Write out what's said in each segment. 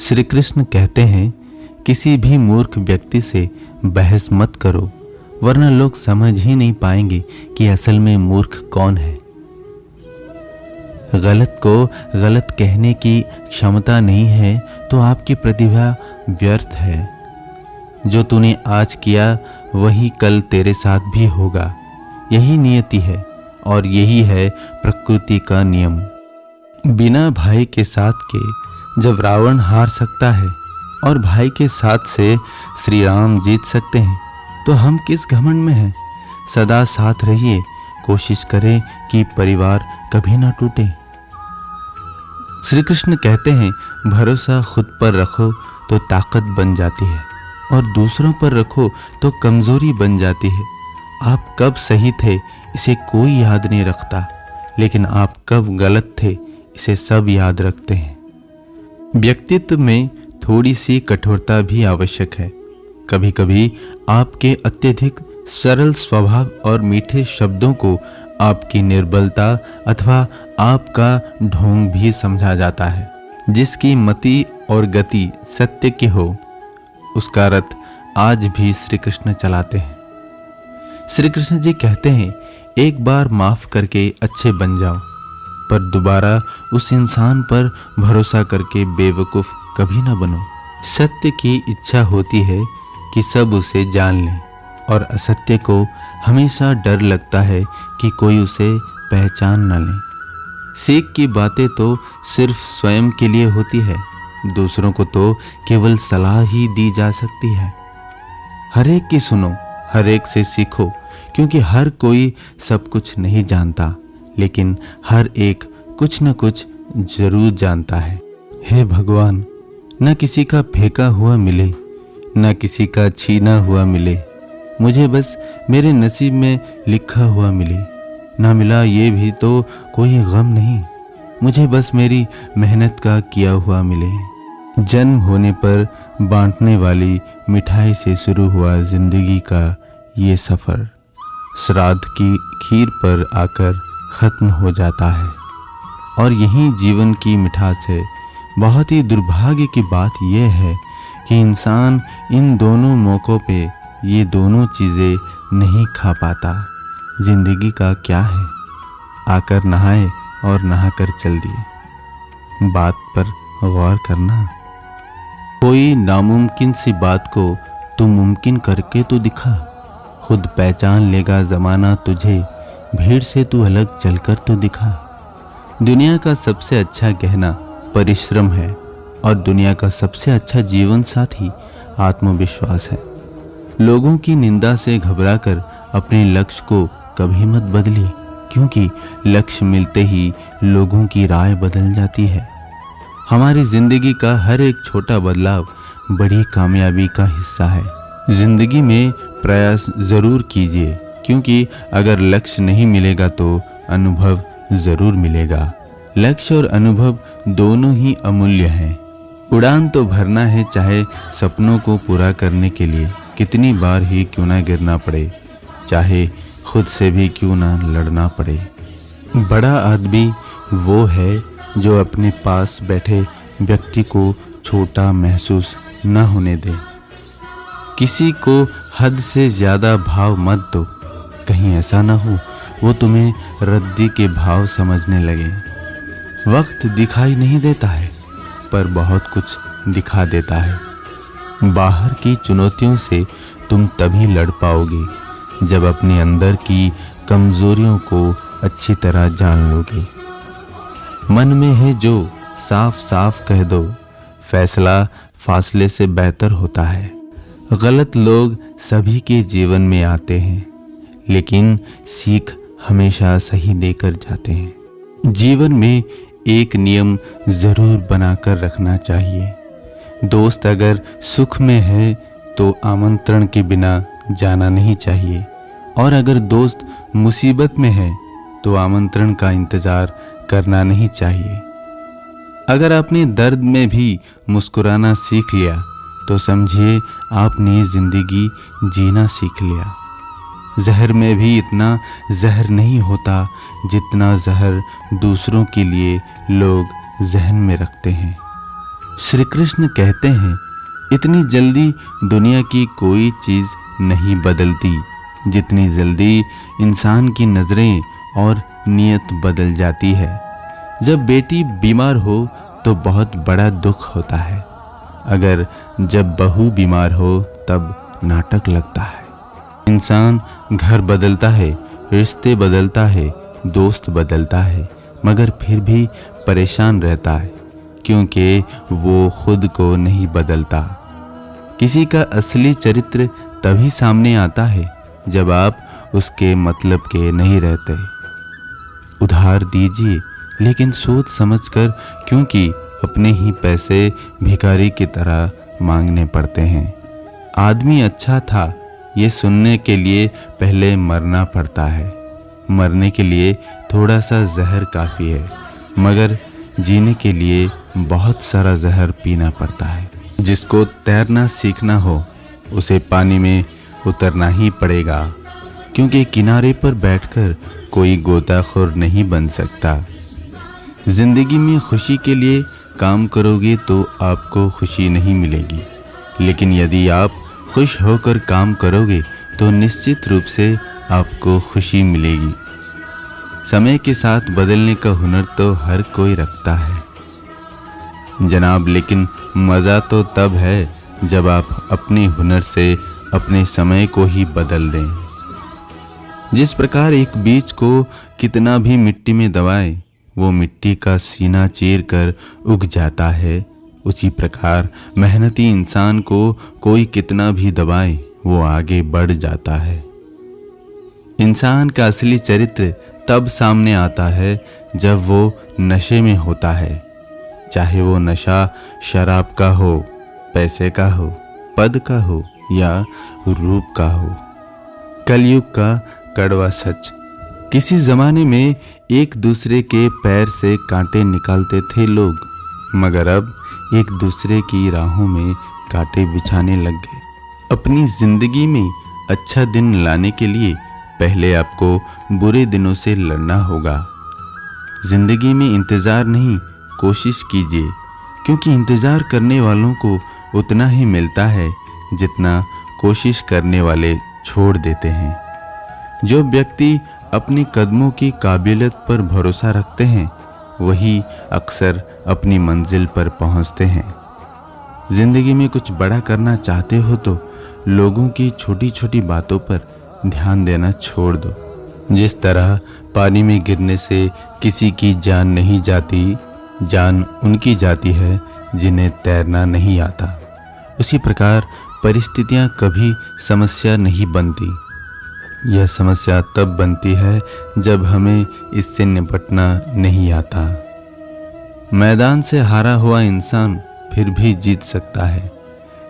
श्री कृष्ण कहते हैं, किसी भी मूर्ख व्यक्ति से बहस मत करो, वरना लोग समझ ही नहीं पाएंगे कि असल में मूर्ख कौन है। गलत को गलत कहने की क्षमता नहीं है तो आपकी प्रतिभा व्यर्थ है। जो तूने आज किया वही कल तेरे साथ भी होगा। यही नियति है और यही है प्रकृति का नियम। बिना भाई के साथ के जब रावण हार सकता है और भाई के साथ से श्री राम जीत सकते हैं, तो हम किस घमंड में हैं। सदा साथ रहिए, कोशिश करें कि परिवार कभी ना टूटे। श्री कृष्ण कहते हैं, भरोसा खुद पर रखो तो ताकत बन जाती है और दूसरों पर रखो तो कमजोरी बन जाती है। आप कब सही थे इसे कोई याद नहीं रखता, लेकिन आप कब गलत थे इसे सब याद रखते हैं। व्यक्तित्व में थोड़ी सी कठोरता भी आवश्यक है। कभी कभी आपके अत्यधिक सरल स्वभाव और मीठे शब्दों को आपकी निर्बलता अथवा आपका ढोंग भी समझा जाता है। जिसकी मति और गति सत्य की हो, उसका रथ आज भी श्री कृष्ण चलाते हैं। श्री कृष्ण जी कहते हैं, एक बार माफ करके अच्छे बन जाओ, पर दोबारा उस इंसान पर भरोसा करके बेवकूफ़ कभी ना बनो। सत्य की इच्छा होती है कि सब उसे जान लें, और असत्य को हमेशा डर लगता है कि कोई उसे पहचान न ले। सीख की बातें तो सिर्फ स्वयं के लिए होती है, दूसरों को तो केवल सलाह ही दी जा सकती है। हर एक की सुनो, हर एक से सीखो, क्योंकि हर कोई सब कुछ नहीं जानता, लेकिन हर एक कुछ न कुछ जरूर जानता है। हे भगवान, न किसी का फेंका हुआ मिले, न किसी का छीना हुआ मिले, मुझे बस मेरे नसीब में लिखा हुआ मिले। ना मिला ये भी तो कोई गम नहीं, मुझे बस मेरी मेहनत का किया हुआ मिले। जन्म होने पर बांटने वाली मिठाई से शुरू हुआ जिंदगी का ये सफ़र श्राद्ध की खीर पर आकर ख़त्म हो जाता है, और यही जीवन की मिठास है। बहुत ही दुर्भाग्य की बात यह है कि इंसान इन दोनों मौक़ों पे ये दोनों चीज़ें नहीं खा पाता। जिंदगी का क्या है, आकर नहाए और नहाकर चल दिए। बात पर गौर करना। कोई नामुमकिन सी बात को तू मुमकिन करके तो दिखा। खुद पहचान लेगा ज़माना तुझे, भीड़ से तू अलग चलकर तो दिखा। दुनिया का सबसे अच्छा गहना परिश्रम है, और दुनिया का सबसे अच्छा जीवन साथी आत्मविश्वास है। लोगों की निंदा से घबराकर अपने लक्ष्य को कभी मत बदलिए, क्योंकि लक्ष्य मिलते ही लोगों की राय बदल जाती है। हमारी जिंदगी का हर एक छोटा बदलाव बड़ी कामयाबी का हिस्सा है। जिंदगी में प्रयास जरूर कीजिए, क्योंकि अगर लक्ष्य नहीं मिलेगा तो अनुभव जरूर मिलेगा। लक्ष्य और अनुभव दोनों ही अमूल्य हैं। उड़ान तो भरना है, चाहे सपनों को पूरा करने के लिए कितनी बार ही क्यों ना गिरना पड़े, चाहे खुद से भी क्यों ना लड़ना पड़े। बड़ा आदमी वो है जो अपने पास बैठे व्यक्ति को छोटा महसूस न होने दे। किसी को हद से ज़्यादा भाव मत दो, कहीं ऐसा ना हो वो तुम्हें रद्दी के भाव समझने लगे। वक्त दिखाई नहीं देता है, पर बहुत कुछ दिखा देता है। बाहर की चुनौतियों से तुम तभी लड़ पाओगे जब अपने अंदर की कमजोरियों को अच्छी तरह जान लोगे। मन में है जो साफ साफ कह दो, फैसला फासले से बेहतर होता है। गलत लोग सभी के जीवन में आते हैं, लेकिन सीख हमेशा सही देकर जाते हैं। जीवन में एक नियम जरूर बनाकर रखना चाहिए। दोस्त अगर सुख में है तो आमंत्रण के बिना जाना नहीं चाहिए, और अगर दोस्त मुसीबत में है तो आमंत्रण का इंतज़ार करना नहीं चाहिए। अगर आपने दर्द में भी मुस्कुराना सीख लिया तो समझिए आपने ज़िंदगी जीना सीख लिया। जहर में भी इतना जहर नहीं होता जितना जहर दूसरों के लिए लोग जहन में रखते हैं। श्री कृष्ण कहते हैं, इतनी जल्दी दुनिया की कोई चीज़ नहीं बदलती जितनी जल्दी इंसान की नज़रें और नीयत बदल जाती है। जब बेटी बीमार हो तो बहुत बड़ा दुख होता है, अगर जब बहू बीमार हो तब नाटक लगता है। इंसान घर बदलता है, रिश्ते बदलता है, दोस्त बदलता है, मगर फिर भी परेशान रहता है क्योंकि वो खुद को नहीं बदलता। किसी का असली चरित्र तभी सामने आता है जब आप उसके मतलब के नहीं रहते। उधार दीजिए लेकिन सोच समझकर, क्योंकि अपने ही पैसे भिखारी की तरह मांगने पड़ते हैं। आदमी अच्छा था ये सुनने के लिए पहले मरना पड़ता है। मरने के लिए थोड़ा सा जहर काफ़ी है, मगर जीने के लिए बहुत सारा जहर पीना पड़ता है। जिसको तैरना सीखना हो उसे पानी में उतरना ही पड़ेगा, क्योंकि किनारे पर बैठकर कोई गोताखोर नहीं बन सकता। जिंदगी में खुशी के लिए काम करोगे तो आपको खुशी नहीं मिलेगी, लेकिन यदि आप खुश होकर काम करोगे तो निश्चित रूप से आपको खुशी मिलेगी। समय के साथ बदलने का हुनर तो हर कोई रखता है जनाब, लेकिन मज़ा तो तब है जब आप अपने हुनर से अपने समय को ही बदल दें। जिस प्रकार एक बीज को कितना भी मिट्टी में दबाए वो मिट्टी का सीना चीर कर उग जाता है, उसी प्रकार मेहनती इंसान को कोई कितना भी दबाए वो आगे बढ़ जाता है। इंसान का असली चरित्र तब सामने आता है जब वो नशे में होता है, चाहे वो नशा शराब का हो, पैसे का हो, पद का हो या रूप का हो। कलयुग का कड़वा सच। किसी ज़माने में एक दूसरे के पैर से कांटे निकालते थे लोग, मगर अब एक दूसरे की राहों में कांटे बिछाने लग गए। अपनी ज़िंदगी में अच्छा दिन लाने के लिए पहले आपको बुरे दिनों से लड़ना होगा। ज़िंदगी में इंतज़ार नहीं, कोशिश कीजिए, क्योंकि इंतज़ार करने वालों को उतना ही मिलता है जितना कोशिश करने वाले छोड़ देते हैं। जो व्यक्ति अपने कदमों की काबिलियत पर भरोसा रखते हैं वही अक्सर अपनी मंजिल पर पहुंचते हैं। ज़िंदगी में कुछ बड़ा करना चाहते हो तो लोगों की छोटी छोटी बातों पर ध्यान देना छोड़ दो। जिस तरह पानी में गिरने से किसी की जान नहीं जाती, जान उनकी जाती है जिन्हें तैरना नहीं आता, उसी प्रकार परिस्थितियां कभी समस्या नहीं बनती। यह समस्या तब बनती है जब हमें इससे निपटना नहीं आता। मैदान से हारा हुआ इंसान फिर भी जीत सकता है,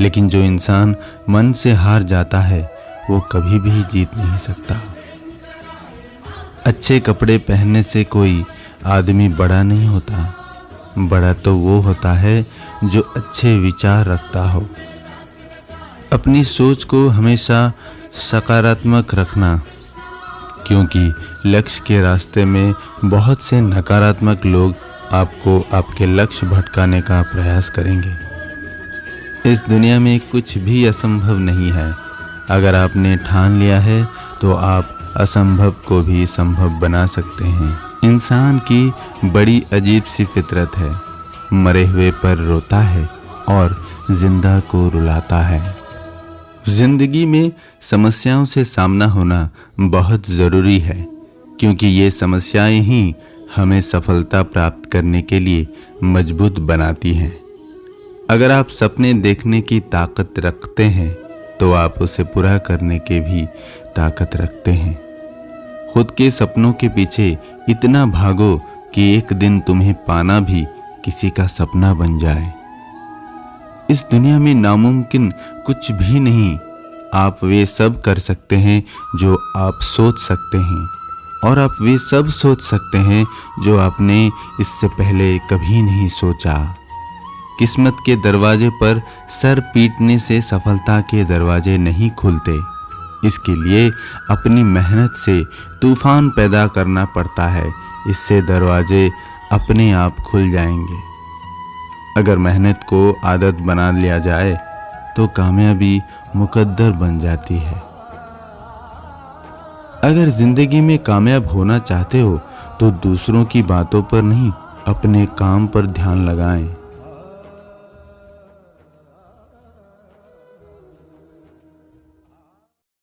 लेकिन जो इंसान मन से हार जाता है वो कभी भी जीत नहीं सकता। अच्छे कपड़े पहनने से कोई आदमी बड़ा नहीं होता, बड़ा तो वो होता है जो अच्छे विचार रखता हो। अपनी सोच को हमेशा सकारात्मक रखना, क्योंकि लक्ष्य के रास्ते में बहुत से नकारात्मक लोग आपको आपके लक्ष्य भटकाने का प्रयास करेंगे। इस दुनिया में कुछ भी असंभव नहीं है। अगर आपने ठान लिया है तो आप असंभव को भी संभव बना सकते हैं। इंसान की बड़ी अजीब सी फितरत है, मरे हुए पर रोता है और जिंदा को रुलाता है। जिंदगी में समस्याओं से सामना होना बहुत ज़रूरी है, क्योंकि ये समस्याएं ही हमें सफलता प्राप्त करने के लिए मजबूत बनाती हैं। अगर आप सपने देखने की ताकत रखते हैं तो आप उसे पूरा करने की भी ताकत रखते हैं। खुद के सपनों के पीछे इतना भागो कि एक दिन तुम्हें पाना भी किसी का सपना बन जाए। इस दुनिया में नामुमकिन कुछ भी नहीं। आप वे सब कर सकते हैं जो आप सोच सकते हैं, और आप वे सब सोच सकते हैं जो आपने इससे पहले कभी नहीं सोचा। किस्मत के दरवाजे पर सर पीटने से सफलता के दरवाजे नहीं खुलते। इसके लिए अपनी मेहनत से तूफान पैदा करना पड़ता है, इससे दरवाजे अपने आप खुल जाएंगे। अगर मेहनत को आदत बना लिया जाए तो कामयाबी मुकद्दर बन जाती है। अगर जिंदगी में कामयाब होना चाहते हो तो दूसरों की बातों पर नहीं, अपने काम पर ध्यान लगाएं।